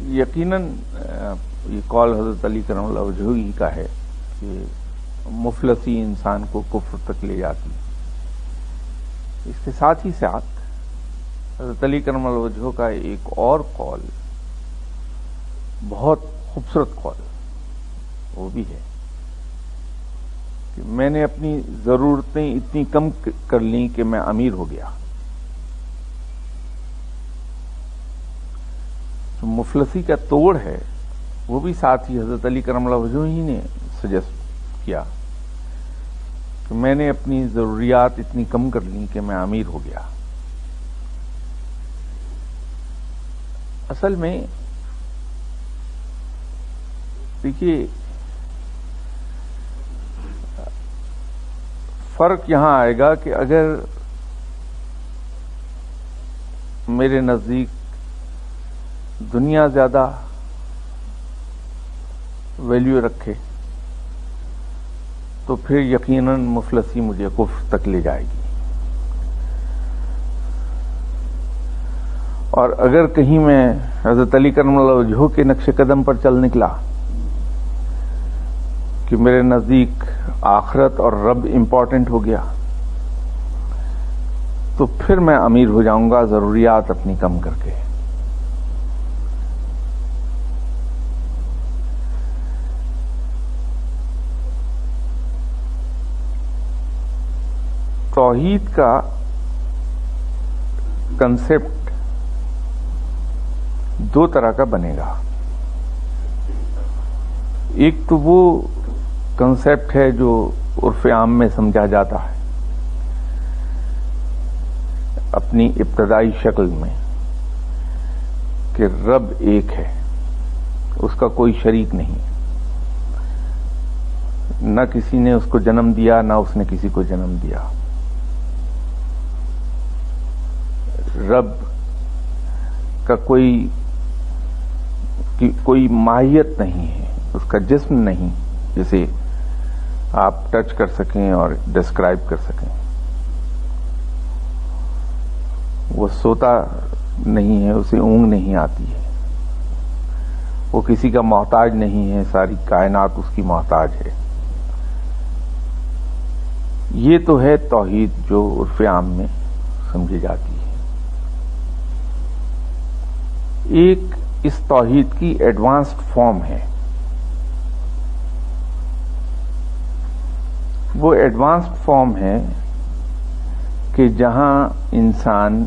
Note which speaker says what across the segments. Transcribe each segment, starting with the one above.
Speaker 1: یقیناً یہ قول حضرت علی کرم اللہ وجہہ ہی کا ہے کہ مفلسی انسان کو کفر تک لے جاتی. اس کے ساتھ ہی ساتھ حضرت علی کرم اللہ وجہہ کا ایک اور قول بہت خوبصورت قول وہ بھی ہے کہ میں نے اپنی ضرورتیں اتنی کم کر لیں کہ میں امیر ہو گیا. جو مفلسی کا توڑ ہے وہ بھی ساتھ ہی حضرت علی کرم اللہ وجہہ ہی نے سجیسٹ کیا کہ میں نے اپنی ضروریات اتنی کم کر لیں کہ میں امیر ہو گیا. اصل میں دیکھیے فرق یہاں آئے گا کہ اگر میرے نزدیک دنیا زیادہ ویلیو رکھے تو پھر یقیناً مفلسی مجھے کفر تک لے جائے گی. اور اگر کہیں میں حضرت علی کرم اللہ وجہہ کے نقش قدم پر چل نکلا کہ میرے نزدیک آخرت اور رب امپورٹنٹ ہو گیا تو پھر میں امیر ہو جاؤں گا ضروریات اپنی کم کر کے. توحید کا کنسپٹ دو طرح کا بنے گا. ایک تو وہ کنسپٹ ہے جو عرف عام میں سمجھا جاتا ہے اپنی ابتدائی شکل میں کہ رب ایک ہے، اس کا کوئی شریک نہیں، نہ کسی نے اس کو جنم دیا نہ اس نے کسی کو جنم دیا. رب کا کوئی ماہیت نہیں ہے، اس کا جسم نہیں جسے آپ ٹچ کر سکیں اور ڈسکرائب کر سکیں. وہ سوتا نہیں ہے، اسے اونگ نہیں آتی ہے، وہ کسی کا محتاج نہیں ہے، ساری کائنات اس کی محتاج ہے. یہ تو ہے توحید جو عرف عام میں سمجھی جاتی ہے. ایک اس توحید کی ایڈوانسڈ فارم ہے. وہ ایڈوانسڈ فارم ہے کہ جہاں انسان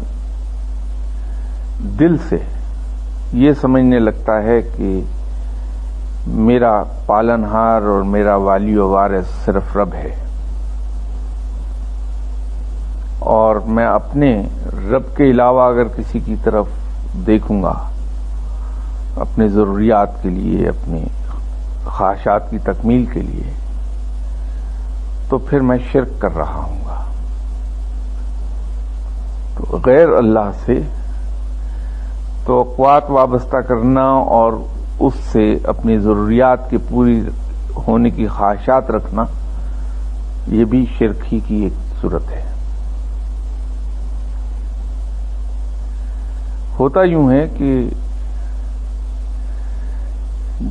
Speaker 1: دل سے یہ سمجھنے لگتا ہے کہ میرا پالنہار اور میرا والی و وارث صرف رب ہے، اور میں اپنے رب کے علاوہ اگر کسی کی طرف دیکھوں گا اپنے ضروریات کے لیے، اپنے خواہشات کی تکمیل کے لیے، تو پھر میں شرک کر رہا ہوں گا. تو غیر اللہ سے توقعات وابستہ کرنا اور اس سے اپنی ضروریات کے پوری ہونے کی خواہشات رکھنا یہ بھی شرک ہی کی ایک صورت ہے. ہوتا یوں ہے کہ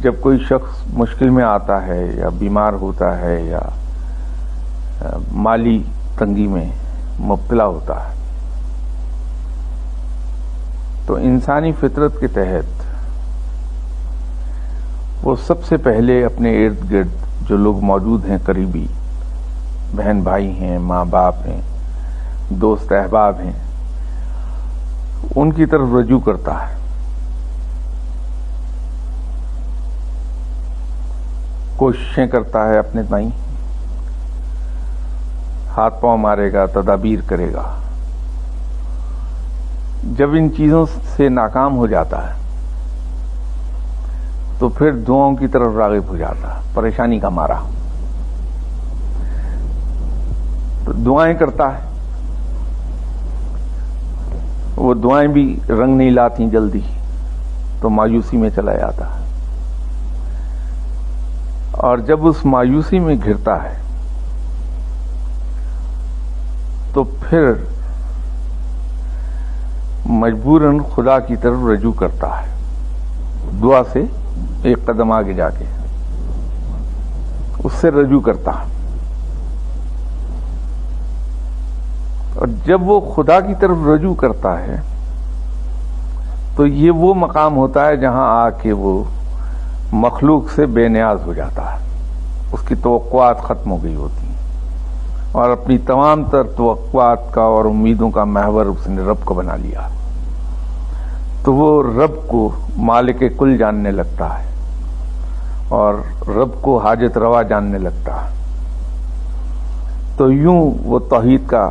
Speaker 1: جب کوئی شخص مشکل میں آتا ہے یا بیمار ہوتا ہے یا مالی تنگی میں مبتلا ہوتا ہے تو انسانی فطرت کے تحت وہ سب سے پہلے اپنے ارد گرد جو لوگ موجود ہیں، قریبی بہن بھائی ہیں، ماں باپ ہیں، دوست احباب ہیں، ان کی طرف رجوع کرتا ہے. کوششیں کرتا ہے اپنے تائیں، ہاتھ پاؤں مارے گا، تدابیر کرے گا. جب ان چیزوں سے ناکام ہو جاتا ہے تو پھر دعاؤں کی طرف راغب ہو جاتا ہے، پریشانی کا مارا. تو دعائیں کرتا ہے، وہ دعائیں بھی رنگ نہیں لاتی جلدی، تو مایوسی میں چلا جاتا ہے. اور جب اس مایوسی میں گھرتا ہے تو پھر مجبوراً خدا کی طرف رجوع کرتا ہے. دعا سے ایک قدم آگے جا کے اس سے رجوع کرتا، اور جب وہ خدا کی طرف رجوع کرتا ہے تو یہ وہ مقام ہوتا ہے جہاں آ کے وہ مخلوق سے بے نیاز ہو جاتا ہے، اس کی توقعات ختم ہو گئی ہوتی ہیں، اور اپنی تمام تر توقعات کا اور امیدوں کا محور اس نے رب کو بنا لیا، تو وہ رب کو مالک کل جاننے لگتا ہے اور رب کو حاجت روا جاننے لگتا ہے۔ تو یوں وہ توحید کا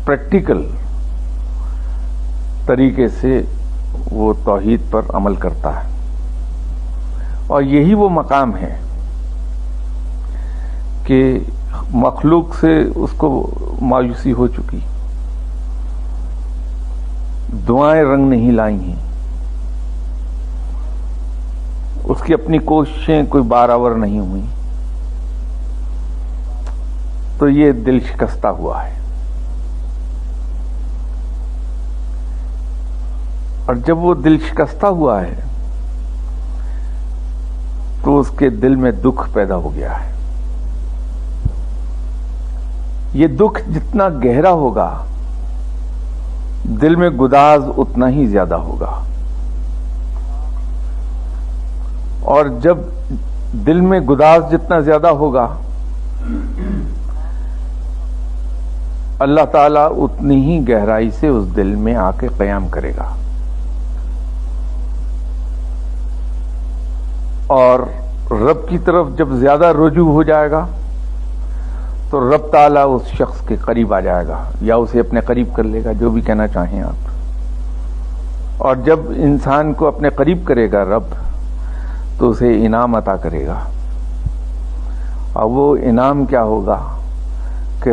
Speaker 1: پریکٹیکل طریقے سے وہ توحید پر عمل کرتا ہے، اور یہی وہ مقام ہے کہ مخلوق سے اس کو مایوسی ہو چکی، دعائیں رنگ نہیں لائی ہیں، اس کی اپنی کوششیں کوئی بارآور نہیں ہوئی، تو یہ دل شکستہ ہوا ہے۔ اور جب وہ دل شکستہ ہوا ہے تو اس کے دل میں دکھ پیدا ہو گیا ہے۔ یہ دکھ جتنا گہرا ہوگا دل میں گداز اتنا ہی زیادہ ہوگا، اور جب دل میں گداز جتنا زیادہ ہوگا اللہ تعالیٰ اتنی ہی گہرائی سے اس دل میں آ کے قیام کرے گا، اور رب کی طرف جب زیادہ رجوع ہو جائے گا تو رب تعالیٰ اس شخص کے قریب آ جائے گا، یا اسے اپنے قریب کر لے گا، جو بھی کہنا چاہیں آپ۔ اور جب انسان کو اپنے قریب کرے گا رب تو اسے انعام عطا کرے گا، اور وہ انعام کیا ہوگا کہ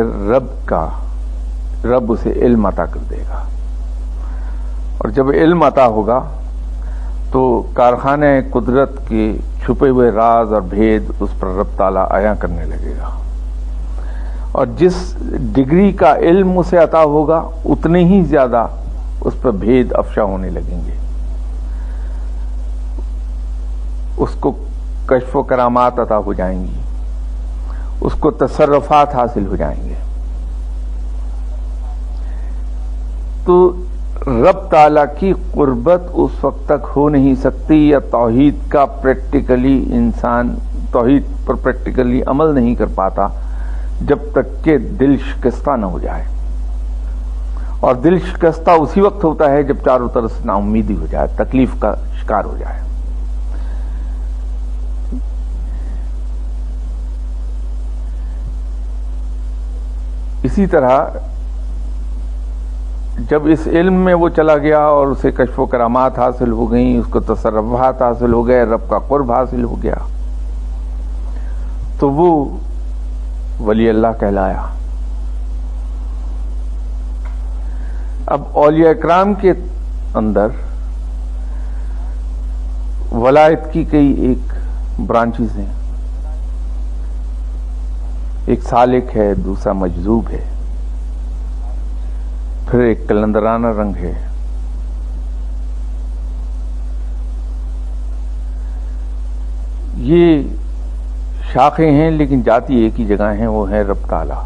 Speaker 1: رب اسے علم عطا کر دے گا، اور جب علم عطا ہوگا تو کارخانے قدرت کے چھپے ہوئے راز اور بھید اس پر رب تعالیٰ عیاں کرنے لگے گا، اور جس ڈگری کا علم اسے عطا ہوگا اتنے ہی زیادہ اس پر بھید افشا ہونے لگیں گے، اس کو کشف و کرامات عطا ہو جائیں گی، اس کو تصرفات حاصل ہو جائیں گے۔ تو رب تعالیٰ کی قربت اس وقت تک ہو نہیں سکتی، یا توحید کا پریکٹیکلی انسان توحید پر پریکٹیکلی عمل نہیں کر پاتا جب تک کہ دل شکستہ نہ ہو جائے، اور دل شکستہ اسی وقت ہوتا ہے جب چاروں طرف سے نا امیدی ہو جائے، تکلیف کا شکار ہو جائے۔ اسی طرح جب اس علم میں وہ چلا گیا اور اسے کشف و کرامات حاصل ہو گئیں، اس کو تصرفات حاصل ہو گئے، رب کا قرب حاصل ہو گیا، تو وہ ولی اللہ کہلایا۔ اب اولیاء اکرام کے اندر ولایت کی کئی ایک برانچز ہیں، ایک سالک ہے، دوسرا مجذوب ہے، پھر ایک کلندرانہ رنگ ہے۔ یہ شاخیں ہیں لیکن جاتی ایک ہی جگہ ہیں، وہ ہے رب تعالیٰ۔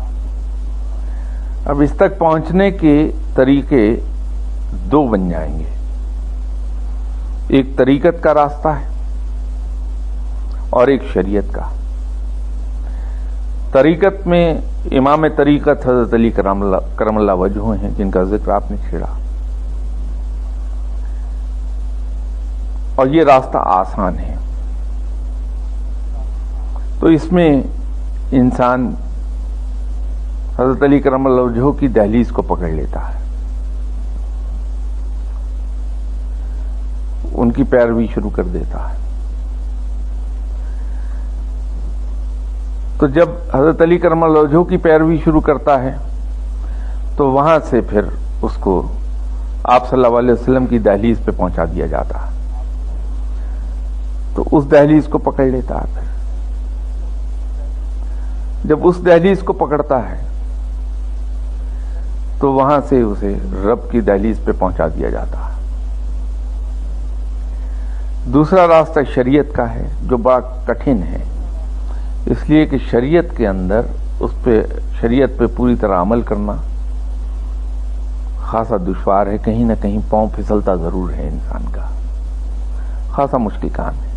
Speaker 1: اب اس تک پہنچنے کے طریقے دو بن جائیں گے، ایک طریقت کا راستہ ہے اور ایک شریعت کا۔ طریقت میں امام طریقت حضرت علی کرم اللہ وجہہ ہیں، جن کا ذکر آپ نے چھیڑا، اور یہ راستہ آسان ہے۔ تو اس میں انسان حضرت علی کرم اللہ وجہہ کی دہلیز کو پکڑ لیتا ہے، ان کی پیروی شروع کر دیتا ہے۔ تو جب حضرت علی کرم اللہ وجہہ کی پیروی شروع کرتا ہے تو وہاں سے پھر اس کو آپ صلی اللہ علیہ وسلم کی دہلیز پہ پہنچا دیا جاتا ہے، تو اس دہلیز کو پکڑ لیتا ہے۔ پھر جب اس دہلیز کو پکڑتا ہے تو وہاں سے اسے رب کی دہلیز پہ پہنچا دیا جاتا ہے۔ دوسرا راستہ شریعت کا ہے جو بڑا کٹھن ہے، اس لیے کہ شریعت کے اندر شریعت پہ پوری طرح عمل کرنا خاصا دشوار ہے، کہیں نہ کہیں پاؤں پھسلتا ضرور ہے انسان کا، خاصا مشکل کام ہے۔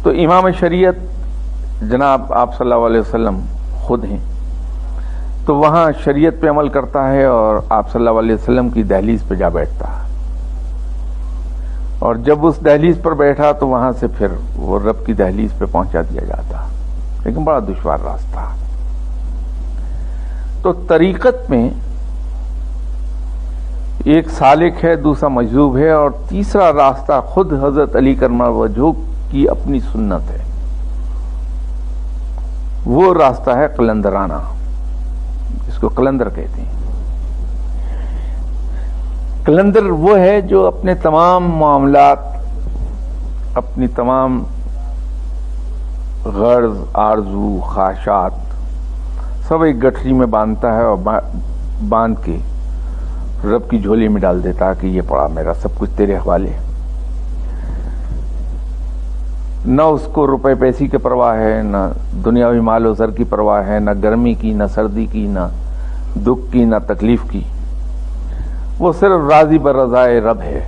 Speaker 1: تو امام شریعت جناب آپ صلی اللہ علیہ وسلم خود ہیں، تو وہاں شریعت پہ عمل کرتا ہے اور آپ صلی اللہ علیہ وسلم کی دہلیز پہ جا بیٹھتا ہے، اور جب اس دہلیز پر بیٹھا تو وہاں سے پھر وہ رب کی دہلیز پہ پہنچا دیا جاتا، لیکن بڑا دشوار راستہ۔ تو طریقت میں ایک سالک ہے، دوسرا مجذوب ہے، اور تیسرا راستہ خود حضرت علی کرم اللہ وجہہ کی اپنی سنت ہے، وہ راستہ ہے قلندرانہ، جس کو قلندر کہتے ہیں۔ قلندر وہ ہے جو اپنے تمام معاملات، اپنی تمام غرض، آرزو، خواہشات سب ایک گٹھری میں باندھتا ہے اور باندھ کے رب کی جھولی میں ڈال دیتا کہ یہ پڑا میرا سب کچھ تیرے حوالے۔ نہ اس کو روپے پیسے کی پرواہ ہے، نہ دنیاوی مال و زر کی پرواہ ہے، نہ گرمی کی، نہ سردی کی، نہ دکھ کی، نہ تکلیف کی۔ وہ صرف راضی برضائے رب ہے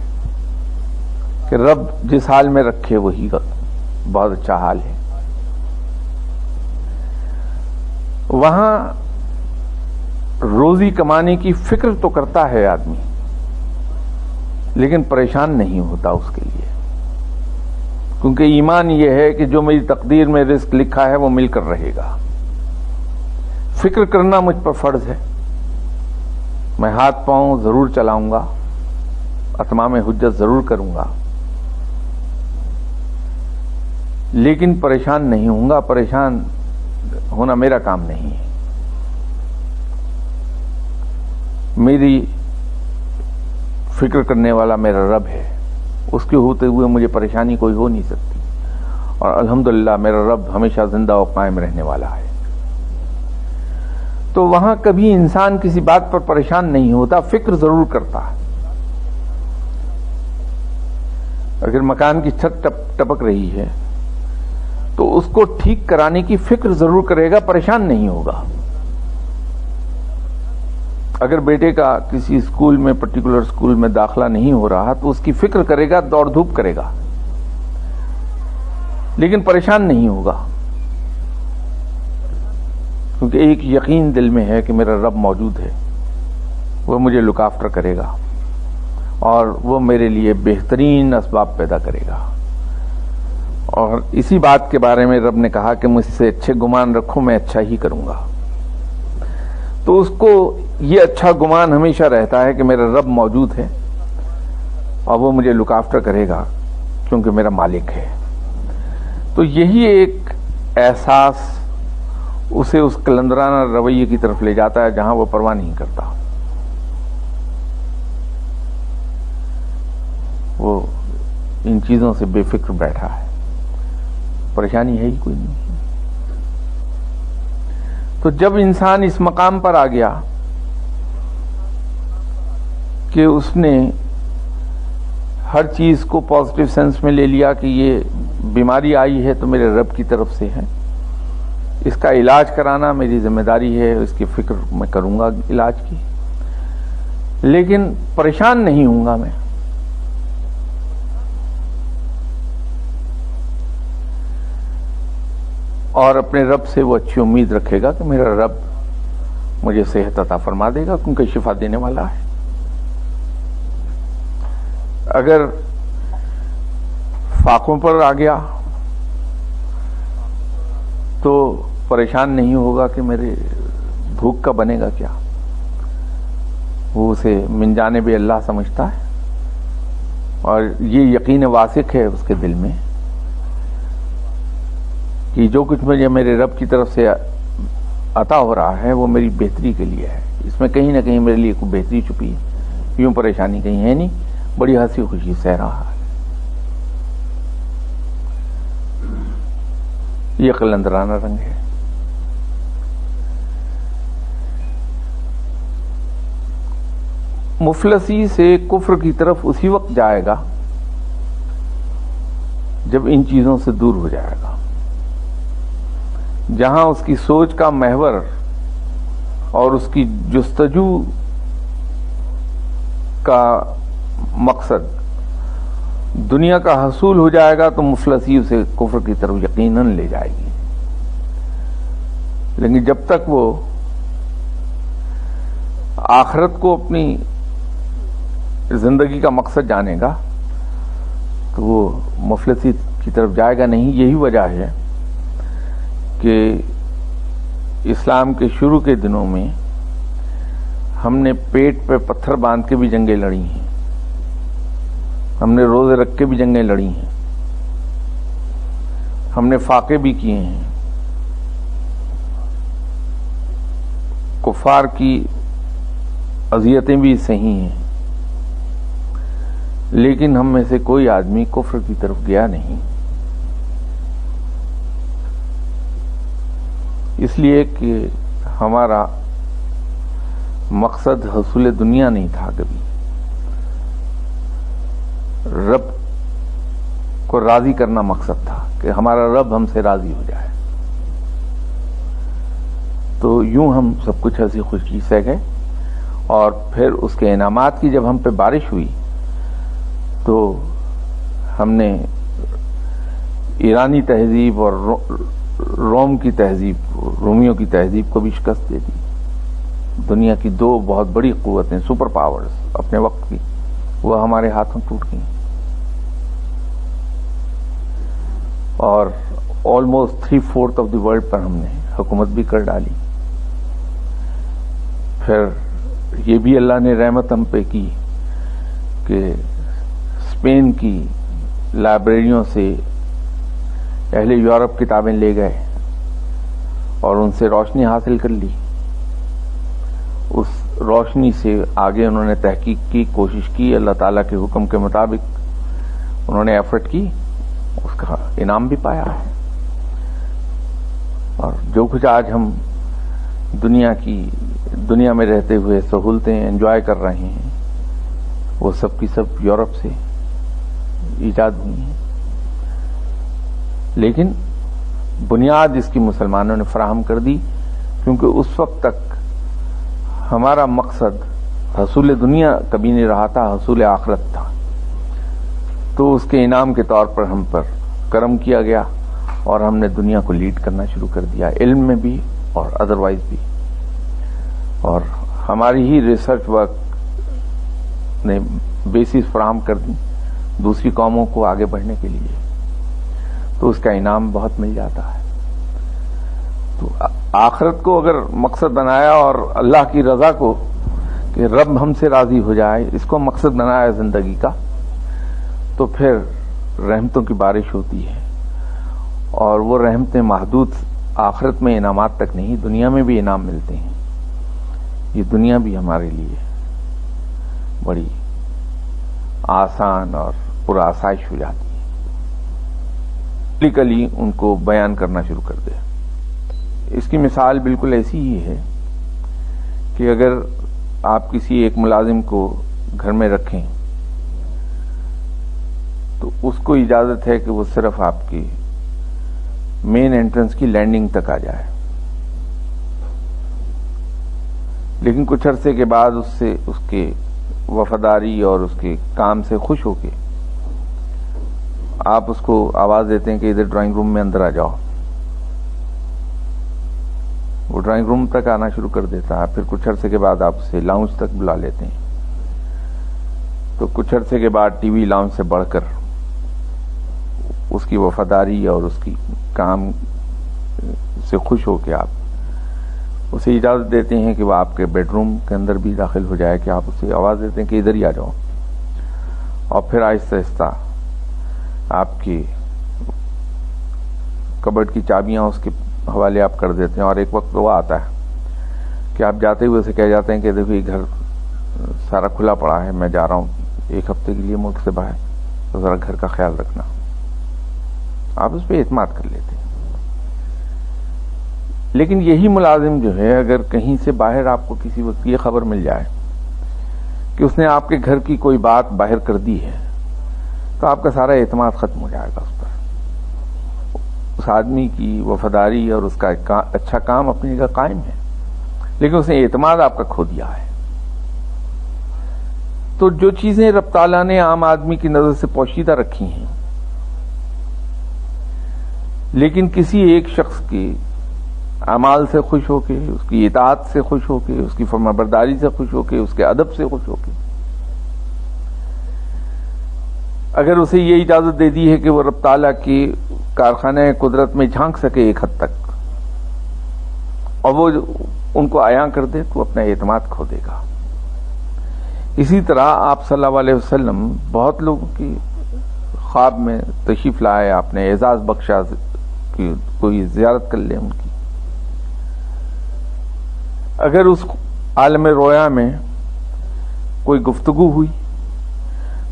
Speaker 1: کہ رب جس حال میں رکھے وہی بہت اچھا حال ہے۔ وہاں روزی کمانے کی فکر تو کرتا ہے آدمی، لیکن پریشان نہیں ہوتا اس کے لیے، کیونکہ ایمان یہ ہے کہ جو میری تقدیر میں رزق لکھا ہے وہ مل کر رہے گا۔ فکر کرنا مجھ پر فرض ہے، میں ہاتھ پاؤں ضرور چلاؤں گا، اتمام حجت ضرور کروں گا، لیکن پریشان نہیں ہوں گا۔ پریشان ہونا میرا کام نہیں ہے، میری فکر کرنے والا میرا رب ہے، اس کے ہوتے ہوئے مجھے پریشانی کوئی ہو نہیں سکتی، اور الحمدللہ میرا رب ہمیشہ زندہ و قائم رہنے والا ہے۔ تو وہاں کبھی انسان کسی بات پر پریشان نہیں ہوتا، فکر ضرور کرتا ہے۔ اگر مکان کی چھت ٹپک رہی ہے تو اس کو ٹھیک کرانے کی فکر ضرور کرے گا، پریشان نہیں ہوگا۔ اگر بیٹے کا کسی اسکول میں، پرٹیکولر اسکول میں داخلہ نہیں ہو رہا تو اس کی فکر کرے گا، دوڑ دھوپ کرے گا، لیکن پریشان نہیں ہوگا، کیونکہ ایک یقین دل میں ہے کہ میرا رب موجود ہے، وہ مجھے لک آفٹر کرے گا اور وہ میرے لیے بہترین اسباب پیدا کرے گا۔ اور اسی بات کے بارے میں رب نے کہا کہ مجھ سے اچھے گمان رکھو، میں اچھا ہی کروں گا۔ تو اس کو یہ اچھا گمان ہمیشہ رہتا ہے کہ میرا رب موجود ہے اور وہ مجھے لک آفٹر کرے گا کیونکہ میرا مالک ہے۔ تو یہی ایک احساس اسے اس قلندرانہ رویے کی طرف لے جاتا ہے جہاں وہ پرواہ نہیں کرتا، وہ ان چیزوں سے بے فکر بیٹھا ہے، پریشانی ہے ہی کوئی نہیں۔ تو جب انسان اس مقام پر آ گیا کہ اس نے ہر چیز کو پازیٹیو سینس میں لے لیا کہ یہ بیماری آئی ہے تو میرے رب کی طرف سے ہے، اس کا علاج کرانا میری ذمہ داری ہے، اس کی فکر میں کروں گا علاج کی، لیکن پریشان نہیں ہوں گا میں۔ اور اپنے رب سے وہ اچھی امید رکھے گا کہ میرا رب مجھے صحت عطا فرما دے گا کیونکہ شفا دینے والا ہے۔ اگر فاقوں پر آ گیا تو پریشان نہیں ہوگا کہ میرے بھوک کا بنے گا کیا، وہ اسے من جانب اللہ سمجھتا ہے، اور یہ یقین واثق ہے اس کے دل میں کہ جو کچھ مجھے میرے رب کی طرف سے عطا ہو رہا ہے وہ میری بہتری کے لیے ہے، اس میں کہیں نہ کہیں میرے لیے کوئی بہتری چھپی ہے، یوں پریشانی کہیں ہے نہیں، بڑی ہنسی خوشی سہ رہا ہے۔ یہ قلندرانہ رنگ ہے۔ مفلسی سے کفر کی طرف اسی وقت جائے گا جب ان چیزوں سے دور ہو جائے گا، جہاں اس کی سوچ کا محور اور اس کی جستجو کا مقصد دنیا کا حصول ہو جائے گا، تو مفلسی اسے کفر کی طرف یقیناً لے جائے گی۔ لیکن جب تک وہ آخرت کو اپنی زندگی کا مقصد جانے گا تو وہ مفلسی کی طرف جائے گا نہیں۔ یہی وجہ ہے کہ اسلام کے شروع کے دنوں میں ہم نے پیٹ پہ پتھر باندھ کے بھی جنگیں لڑی ہیں، ہم نے روزے رکھ کے بھی جنگیں لڑی ہیں، ہم نے فاقے بھی کیے ہیں، کفار کی اذیتیں بھی صحیح ہیں، لیکن ہم میں سے کوئی آدمی کفر کی طرف گیا نہیں، اس لیے کہ ہمارا مقصد حصول دنیا نہیں تھا، کبھی رب کو راضی کرنا مقصد تھا کہ ہمارا رب ہم سے راضی ہو جائے۔ تو یوں ہم سب کچھ ہنسی خوشی سے گئے، اور پھر اس کے انعامات کی جب ہم پہ بارش ہوئی تو ہم نے ایرانی تہذیب اور روم کی تہذیب، رومیوں کی تہذیب کو بھی شکست دے دی۔ دنیا کی دو بہت بڑی قوتیں، سپر پاورز اپنے وقت کی، وہ ہمارے ہاتھوں ٹوٹ گئیں، اور آلموسٹ 3/4 آف دی ورلڈ پر ہم نے حکومت بھی کر ڈالی۔ پھر یہ بھی اللہ نے رحمت ہم پہ کی کہ اسپین کی لائبریریوں سے اہل یورپ کتابیں لے گئے اور ان سے روشنی حاصل کر لی، اس روشنی سے آگے انہوں نے تحقیق کی، کوشش کی، اللہ تعالیٰ کے حکم کے مطابق انہوں نے ایفرٹ کی، اس کا انعام بھی پایا ہے۔ اور جو کچھ آج ہم دنیا میں رہتے ہوئے سہولتیں انجوائے کر رہے ہیں، وہ سب کی سب یورپ سے ایجاد ہوئی ہیں، لیکن بنیاد اس کی مسلمانوں نے فراہم کر دی، کیونکہ اس وقت تک ہمارا مقصد حصول دنیا کبھی نہیں رہا تھا، حصول آخرت تھا۔ تو اس کے انعام کے طور پر ہم پر کرم کیا گیا اور ہم نے دنیا کو لیڈ کرنا شروع کر دیا، علم میں بھی اور ادروائز بھی، اور ہماری ہی ریسرچ ورک نے بیسس فراہم کر دی دوسری قوموں کو آگے بڑھنے کے لیے، تو اس کا انعام بہت مل جاتا ہے۔ تو آخرت کو اگر مقصد بنایا اور اللہ کی رضا کو، کہ رب ہم سے راضی ہو جائے، اس کو مقصد بنایا زندگی کا، تو پھر رحمتوں کی بارش ہوتی ہے، اور وہ رحمتیں محدود آخرت میں انعامات تک نہیں، دنیا میں بھی انعام ملتے ہیں۔ یہ دنیا بھی ہمارے لیے بڑی آسان اور پرآسائش ہو جاتی ہے۔ پریکٹیکلی ان کو بیان کرنا شروع کر دے۔ اس کی مثال بالکل ایسی ہی ہے کہ اگر آپ کسی ایک ملازم کو گھر میں رکھیں تو اس کو اجازت ہے کہ وہ صرف آپ کی مین انٹرنس کی لینڈنگ تک آ جائے، لیکن کچھ عرصے کے بعد اس کے وفاداری اور اس کے کام سے خوش ہو کے آپ اس کو آواز دیتے ہیں کہ ادھر ڈرائنگ روم میں اندر آ جاؤ، وہ ڈرائنگ روم تک آنا شروع کر دیتا ہے، پھر کچھ عرصے کے بعد آپ اسے لاؤنج تک بلا لیتے ہیں، تو کچھ عرصے کے بعد ٹی وی لاؤنج سے بڑھ کر اس کی وفاداری اور اس کی کام سے خوش ہو کے آپ اسے اجازت دیتے ہیں کہ وہ آپ کے بیڈ روم کے اندر بھی داخل ہو جائے، کہ آپ اسے آواز دیتے ہیں کہ ادھر ہی آ جاؤ، اور پھر آہستہ آہستہ آپ کی کبڈ کی چابیاں اس کے حوالے آپ کر دیتے ہیں، اور ایک وقت وہ آتا ہے کہ آپ جاتے ہوئے اسے کہہ جاتے ہیں کہ دیکھو یہ گھر سارا کھلا پڑا ہے، میں جا رہا ہوں 1 ہفتے کے لیے ملک سے باہر، تو ذرا گھر کا خیال رکھنا، آپ اس پہ اعتماد کر لیتے ہیں۔ لیکن یہی ملازم جو ہے، اگر کہیں سے باہر آپ کو کسی وقت یہ خبر مل جائے کہ اس نے آپ کے گھر کی کوئی بات باہر کر دی ہے، تو آپ کا سارا اعتماد ختم ہو جائے گا اس پر۔ اس آدمی کی وفاداری اور اس کا اچھا کام اپنی جگہ قائم ہے، لیکن اس نے اعتماد آپ کا کھو دیا ہے۔ تو جو چیزیں رب تعالیٰ نے عام آدمی کی نظر سے پوشیدہ رکھی ہیں، لیکن کسی ایک شخص کے اعمال سے خوش ہو کے، اس کی اطاعت سے خوش ہو کے، اس کی فرمانبرداری سے خوش ہو کے، اس کے ادب سے خوش ہو کے، اگر اسے یہ اجازت دے دی ہے کہ وہ رب تعالیٰ کے کارخانہ قدرت میں جھانک سکے ایک حد تک، اور وہ ان کو عیاں کر دے، تو اپنا اعتماد کھو دے گا۔ اسی طرح آپ صلی اللہ علیہ وسلم بہت لوگوں کی خواب میں تشریف لائے، آپ نے اعزاز بخشا کہ کوئی زیارت کر لے ان کی۔ اگر اس عالم رویا میں کوئی گفتگو ہوئی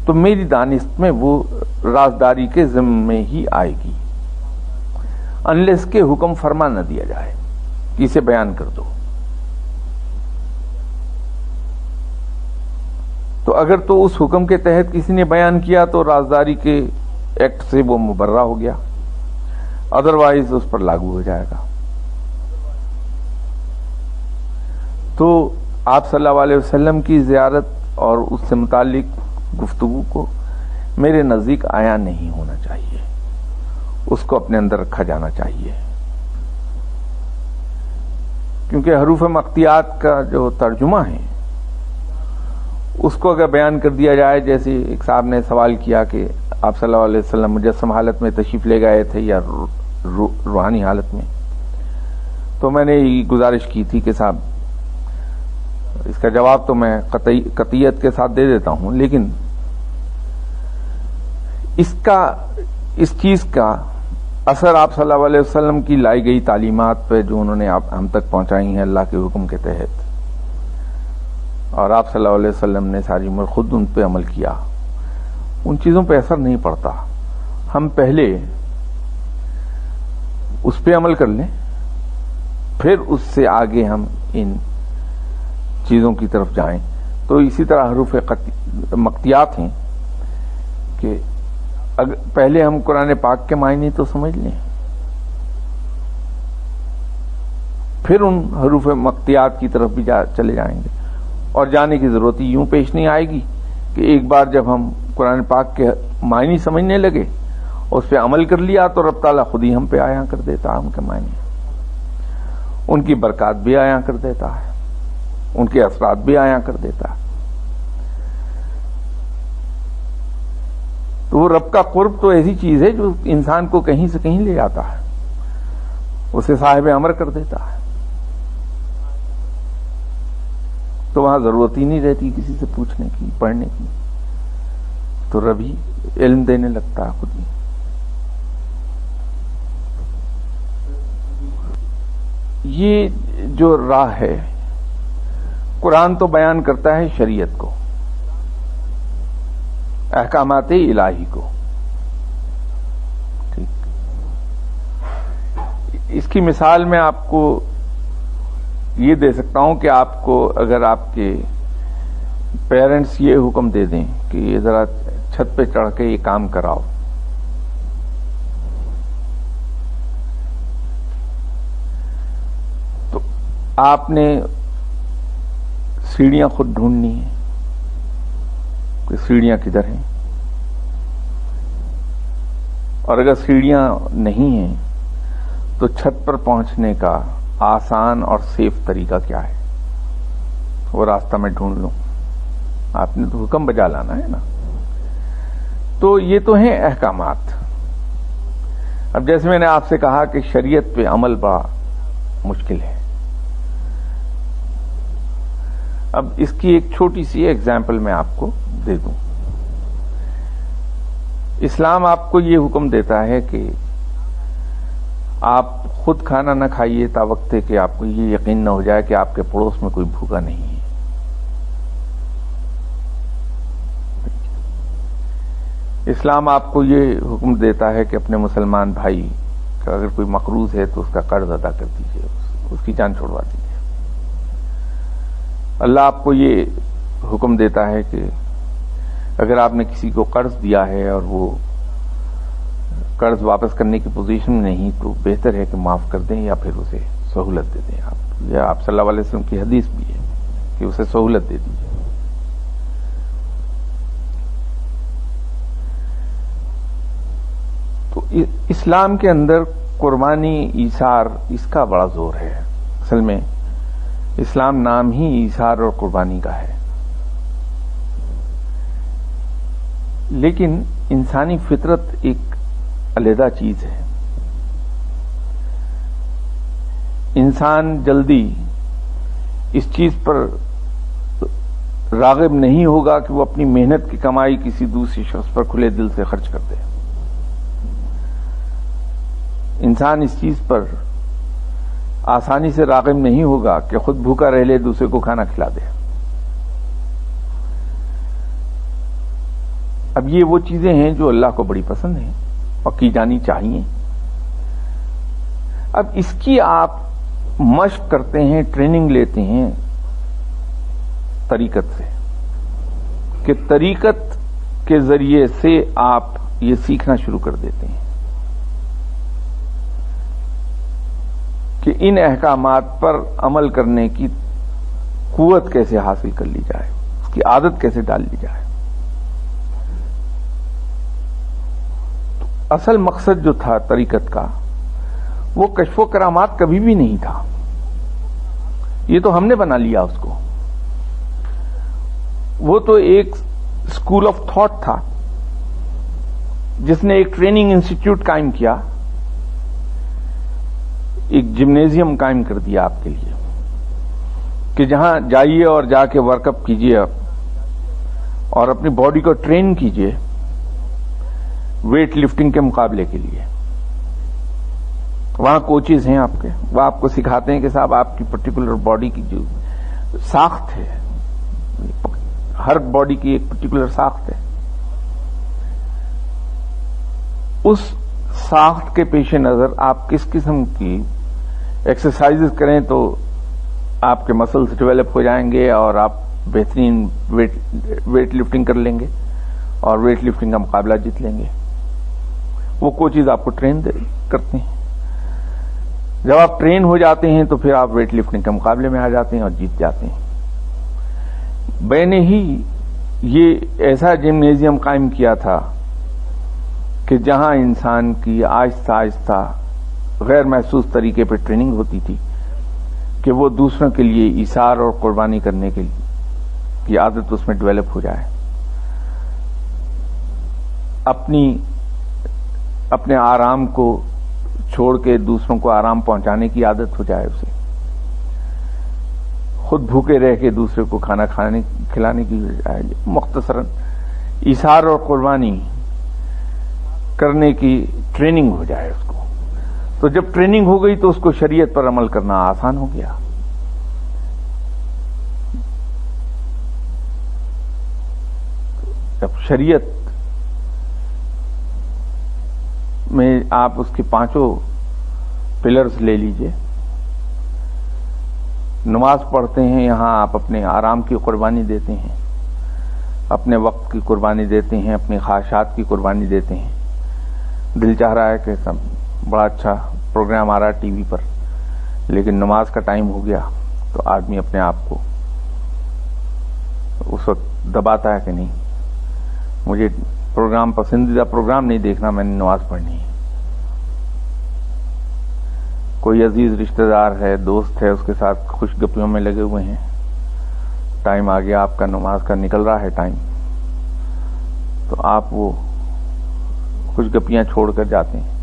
Speaker 1: تو میری دانست میں وہ رازداری کے ضمن میں ہی آئے گی، انلیس کے حکم فرما نہ دیا جائے کہ اسے بیان کر دو۔ تو اگر تو اس حکم کے تحت کسی نے بیان کیا تو رازداری کے ایکٹ سے وہ مبرہ ہو گیا، ادروائز اس پر لاگو ہو جائے گا۔ تو آپ صلی اللہ علیہ وسلم کی زیارت اور اس سے متعلق گفتگو کو میرے نزدیک عیاں نہیں ہونا چاہیے، اس کو اپنے اندر رکھا جانا چاہیے، کیونکہ حروف مقطیات کا جو ترجمہ ہے اس کو اگر بیان کر دیا جائے، جیسے ایک صاحب نے سوال کیا کہ آپ صلی اللہ علیہ وسلم مجسم حالت میں تشریف لے گئے تھے یا روحانی حالت میں، تو میں نے یہ گزارش کی تھی کہ صاحب اس کا جواب تو میں قطعیت کے ساتھ دے دیتا ہوں، لیکن اس چیز کا اثر آپ صلی اللہ علیہ وسلم کی لائی گئی تعلیمات پہ جو انہوں نے ہم تک پہنچائی ہیں اللہ کے حکم کے تحت، اور آپ صلی اللہ علیہ وسلم نے ساری عمر خود ان پہ عمل کیا، ان چیزوں پہ اثر نہیں پڑتا۔ ہم پہلے اس پہ عمل کر لیں، پھر اس سے آگے ہم ان چیزوں کی طرف جائیں۔ تو اسی طرح حروف مقطیات ہیں کہ پہلے ہم قرآن پاک کے معنی تو سمجھ لیں، پھر ان حروف مقطیات کی طرف بھی چلے جائیں گے، اور جانے کی ضرورت یوں پیش نہیں آئے گی کہ ایک بار جب ہم قرآن پاک کے معنی سمجھنے لگے، اس پہ عمل کر لیا، تو رب تعالیٰ خود ہی ہم پہ عیاں کر دیتا ہم کے معنی، ان کی برکات بھی عیاں کر دیتا ہے، ان کے اثرات بھی عیاں کر دیتا ہے۔ تو وہ رب کا قرب تو ایسی چیز ہے جو انسان کو کہیں سے کہیں لے جاتا ہے، اسے صاحب امر کر دیتا ہے، تو وہاں ضرورت ہی نہیں رہتی کسی سے پوچھنے کی، پڑھنے کی، تو رب ہی علم دینے لگتا ہے خود ہی۔ یہ جو راہ ہے، قرآن تو بیان کرتا ہے شریعت کو، احکامات الہی کو، ٹھیک۔ اس کی مثال میں آپ کو یہ دے سکتا ہوں کہ آپ کو اگر آپ کے پیرنٹس یہ حکم دے دیں کہ یہ ذرا چھت پہ چڑھ کے یہ کام کراؤ، تو آپ نے سیڑھیاں خود ڈھونڈنی ہیں کہ سیڑھیاں کدھر ہیں، اور اگر سیڑھیاں نہیں ہیں تو چھت پر پہنچنے کا آسان اور سیف طریقہ کیا ہے؟ وہ راستہ میں ڈھونڈ لوں، آپ نے تو حکم بجا لانا ہے نا۔ تو یہ تو ہیں احکامات۔ اب جیسے میں نے آپ سے کہا کہ شریعت پہ عمل بڑا مشکل ہے، اب اس کی ایک چھوٹی سی ایگزامپل میں آپ کو دے دوں۔ اسلام آپ کو یہ حکم دیتا ہے کہ آپ خود کھانا نہ کھائیے تا وقت کہ آپ کو یہ یقین نہ ہو جائے کہ آپ کے پڑوس میں کوئی بھوکا نہیں ہے۔ اسلام آپ کو یہ حکم دیتا ہے کہ اپنے مسلمان بھائی کا اگر کوئی مقروض ہے تو اس کا قرض ادا کر دیجیے، اس کی جان چھوڑوا دیجیے۔ اللہ آپ کو یہ حکم دیتا ہے کہ اگر آپ نے کسی کو قرض دیا ہے اور وہ قرض واپس کرنے کی پوزیشن میں نہیں تو بہتر ہے کہ معاف کر دیں یا پھر اسے سہولت دے دیں آپ. یا آپ صلی اللہ علیہ وسلم کی حدیث بھی ہے کہ اسے سہولت دے دیجیے. تو اسلام کے اندر قربانی ایثار اس کا بڑا زور ہے. اصل میں اسلام نام ہی ایثار اور قربانی کا ہے. لیکن انسانی فطرت ایک علیحدہ چیز ہے. انسان جلدی اس چیز پر راغب نہیں ہوگا کہ وہ اپنی محنت کی کمائی کسی دوسری شخص پر کھلے دل سے خرچ کر دے. انسان اس چیز پر آسانی سے راغب نہیں ہوگا کہ خود بھوکا رہ لے دوسرے کو کھانا کھلا دے. اب یہ وہ چیزیں ہیں جو اللہ کو بڑی پسند ہیں اور کی جانی چاہیے. اب اس کی آپ مشق کرتے ہیں، ٹریننگ لیتے ہیں طریقت سے، کہ طریقت کے ذریعے سے آپ یہ سیکھنا شروع کر دیتے ہیں کہ ان احکامات پر عمل کرنے کی قوت کیسے حاصل کر لی جائے، اس کی عادت کیسے ڈال لی جائے. تو اصل مقصد جو تھا طریقت کا وہ کشف و کرامات کبھی بھی نہیں تھا. یہ تو ہم نے بنا لیا اس کو. وہ تو ایک اسکول آف تھاٹ تھا جس نے ایک ٹریننگ انسٹیٹیوٹ قائم کیا، ایک جمنیزیم قائم کر دیا آپ کے لیے کہ جہاں جائیے اور جا کے ورک اپ کیجیے اور اپنی باڈی کو ٹرین کیجیے ویٹ لفٹنگ کے مقابلے کے لیے. وہاں کوچز ہیں آپ کے، وہ آپ کو سکھاتے ہیں کہ صاحب آپ کی پرٹیکولر باڈی کی جو ساخت ہے، ہر باڈی کی ایک پرٹیکولر ساخت ہے، اس ساخت کے پیش نظر آپ کس قسم کی ایکسرسائزز کریں تو آپ کے مسلز ڈیولپ ہو جائیں گے اور آپ بہترین ویٹ لفٹنگ کر لیں گے اور ویٹ لفٹنگ کا مقابلہ جیت لیں گے. وہ کوچز آپ کو ٹرین کرتے ہیں. جب آپ ٹرین ہو جاتے ہیں تو پھر آپ ویٹ لفٹنگ کے مقابلے میں آ جاتے ہیں اور جیت جاتے ہیں. میں نے ہی یہ ایسا جمنیزیم قائم کیا تھا کہ جہاں انسان کی آہستہ آہستہ غیر محسوس طریقے پہ ٹریننگ ہوتی تھی کہ وہ دوسروں کے لیے ایثار اور قربانی کرنے کے لیے کی عادت اس میں ڈیولپ ہو جائے، اپنے آرام کو چھوڑ کے دوسروں کو آرام پہنچانے کی عادت ہو جائے، اسے خود بھوکے رہ کے دوسرے کو کھانا کھلانے کی بجائے مختصراً ایثار اور قربانی کرنے کی ٹریننگ ہو جائے اس کو. تو جب ٹریننگ ہو گئی تو اس کو شریعت پر عمل کرنا آسان ہو گیا. جب شریعت میں آپ اس کے 5 پلرز لے لیجئے، نماز پڑھتے ہیں، یہاں آپ اپنے آرام کی قربانی دیتے ہیں، اپنے وقت کی قربانی دیتے ہیں، اپنی خواہشات کی قربانی دیتے ہیں. دل چاہ رہا ہے کہ بڑا اچھا پروگرام آ رہا ہے ٹی وی پر، لیکن نماز کا ٹائم ہو گیا تو آدمی اپنے آپ کو اس وقت دباتا ہے کہ نہیں، مجھے پسندیدہ پروگرام نہیں دیکھنا، میں نے نماز پڑھنی ہے. کوئی عزیز رشتہ دار ہے، دوست ہے، اس کے ساتھ خوش گپیوں میں لگے ہوئے ہیں، ٹائم آ گیا آپ کا نماز کا، نکل رہا ہے ٹائم، تو آپ وہ خوش گپیاں چھوڑ کر جاتے ہیں.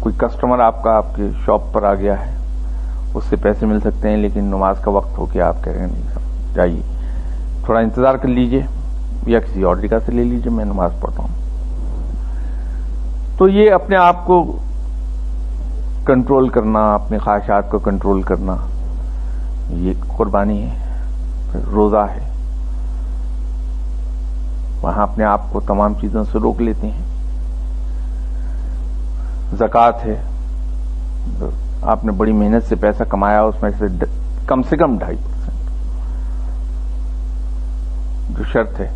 Speaker 1: کوئی کسٹمر آپ کا آپ کے شاپ پر آ گیا ہے، اس سے پیسے مل سکتے ہیں لیکن نماز کا وقت ہو گیا، آپ کہہ رہے ہیں نہیں جائیے، تھوڑا انتظار کر لیجئے یا کسی اور جگہ سے لے لیجئے، میں نماز پڑھتا ہوں. تو یہ اپنے آپ کو کنٹرول کرنا، اپنی خواہشات کو کنٹرول کرنا، یہ قربانی ہے. پھر روزہ ہے، وہاں اپنے آپ کو تمام چیزوں سے روک لیتے ہیں. زکوٰۃ ہے، آپ نے بڑی محنت سے پیسہ کمایا، اس میں سے کم 2.5% جو شرط ہے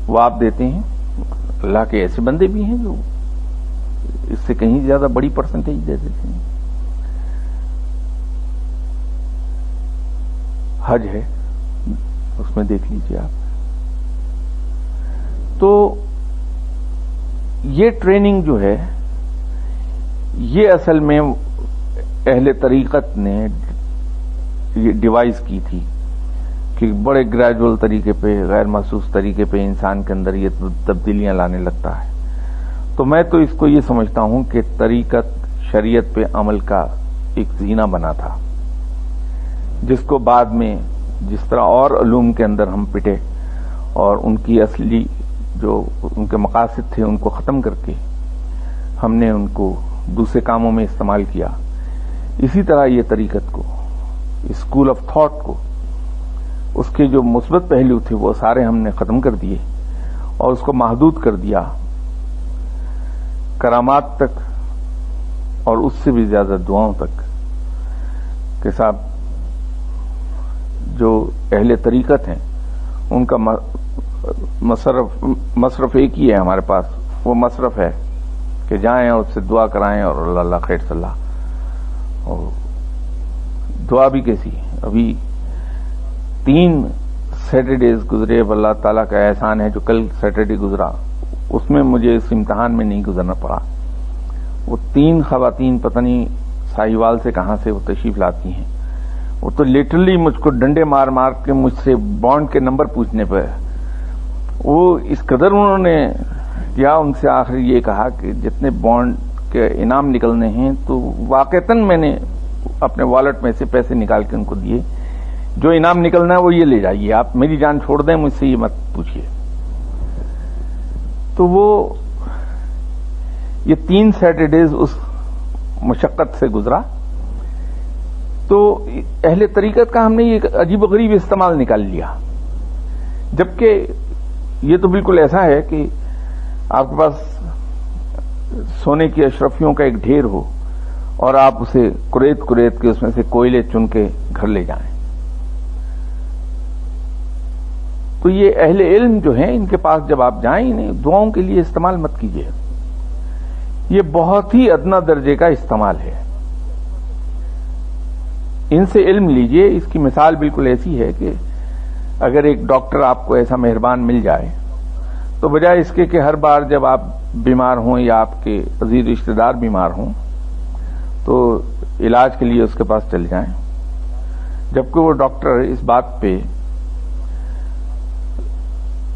Speaker 1: وہ آپ دیتے ہیں. اللہ کے ایسے بندے بھی ہیں جو اس سے کہیں زیادہ بڑی پرسنٹیج دے دیتے ہیں. حج ہے، اس میں دیکھ لیجیے آپ. تو یہ ٹریننگ جو ہے یہ اصل میں اہل طریقت نے یہ ڈیوائز کی تھی کہ بڑے گریجول طریقے پہ، غیر محسوس طریقے پہ انسان کے اندر یہ تبدیلیاں لانے لگتا ہے. تو میں تو اس کو یہ سمجھتا ہوں کہ طریقت شریعت پہ عمل کا ایک زینہ بنا تھا، جس کو بعد میں جس طرح اور علوم کے اندر ہم پٹے اور ان کی اصلی جو ان کے مقاصد تھے ان کو ختم کر کے ہم نے ان کو دوسرے کاموں میں استعمال کیا، اسی طرح یہ طریقت کو، اسکول آف تھاٹ کو، اس کے جو مثبت پہلو تھے وہ سارے ہم نے ختم کر دیے اور اس کو محدود کر دیا کرامات تک اور اس سے بھی زیادہ دعاؤں تک. کہ صاحب جو اہل طریقت ہیں ان کا مصرف ایک ہی ہے ہمارے پاس، وہ مصرف ہے کہ جائیں اور اس سے دعا کرائیں اور اللہ اللہ خیر صلی اللہ. اور دعا بھی کیسی، ابھی 3 سیٹرڈیز گزرے، اب اللہ تعالیٰ کا احسان ہے جو کل سیٹرڈے گزرا اس میں مجھے اس امتحان میں نہیں گزرنا پڑا. وہ 3 خواتین پتہ نہیں ساہیوال سے کہاں سے وہ تشریف لاتی ہیں، وہ تو لٹرلی مجھ کو ڈنڈے مار مار کے مجھ سے بانڈ کے نمبر پوچھنے پہ وہ اس قدر انہوں نے کیا. ان سے آخر یہ کہا کہ جتنے بانڈ کے انعام نکلنے ہیں تو واقعتاً میں نے اپنے والیٹ میں سے پیسے نکال کے ان کو دیے، جو انعام نکلنا ہے وہ یہ لے جائیے، آپ میری جان چھوڑ دیں، مجھ سے یہ مت پوچھیے. تو وہ یہ 3 سیٹرڈیز اس مشقت سے گزرا. تو اہل طریقت کا ہم نے یہ عجیب و غریب استعمال نکال لیا، جبکہ یہ تو بالکل ایسا ہے کہ آپ کے پاس سونے کی اشرفیوں کا ایک ڈھیر ہو اور آپ اسے کریت کریت کے اس میں سے کوئلے چن کے گھر لے جائیں. تو یہ اہل علم جو ہیں ان کے پاس جب آپ جائیں انہیں دعاؤں کے لیے استعمال مت کیجیے، یہ بہت ہی ادنا درجے کا استعمال ہے. ان سے علم لیجئے. اس کی مثال بالکل ایسی ہے کہ اگر ایک ڈاکٹر آپ کو ایسا مہربان مل جائے تو بجائے اس کے کہ ہر بار جب آپ بیمار ہوں یا آپ کے عزیز رشتہ دار بیمار ہوں تو علاج کے لیے اس کے پاس چل جائیں، جبکہ وہ ڈاکٹر اس بات پہ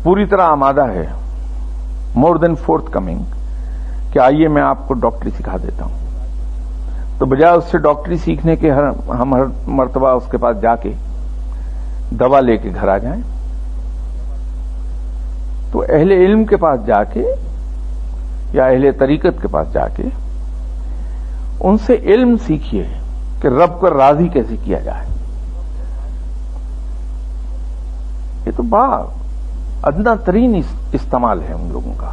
Speaker 1: پوری طرح آمادہ ہے، مور دین فورتھ کمنگ، کہ آئیے میں آپ کو ڈاکٹری سکھا دیتا ہوں. تو بجائے اس سے ڈاکٹری سیکھنے کے ہم ہر مرتبہ اس کے پاس جا کے دوا لے کے گھر آ جائیں. تو اہل علم کے پاس جا کے یا اہل طریقت کے پاس جا کے ان سے علم سیکھیے کہ رب کو راضی کیسے کیا جائے. یہ تو بڑا ادنا ترین استعمال ہے ان لوگوں کا.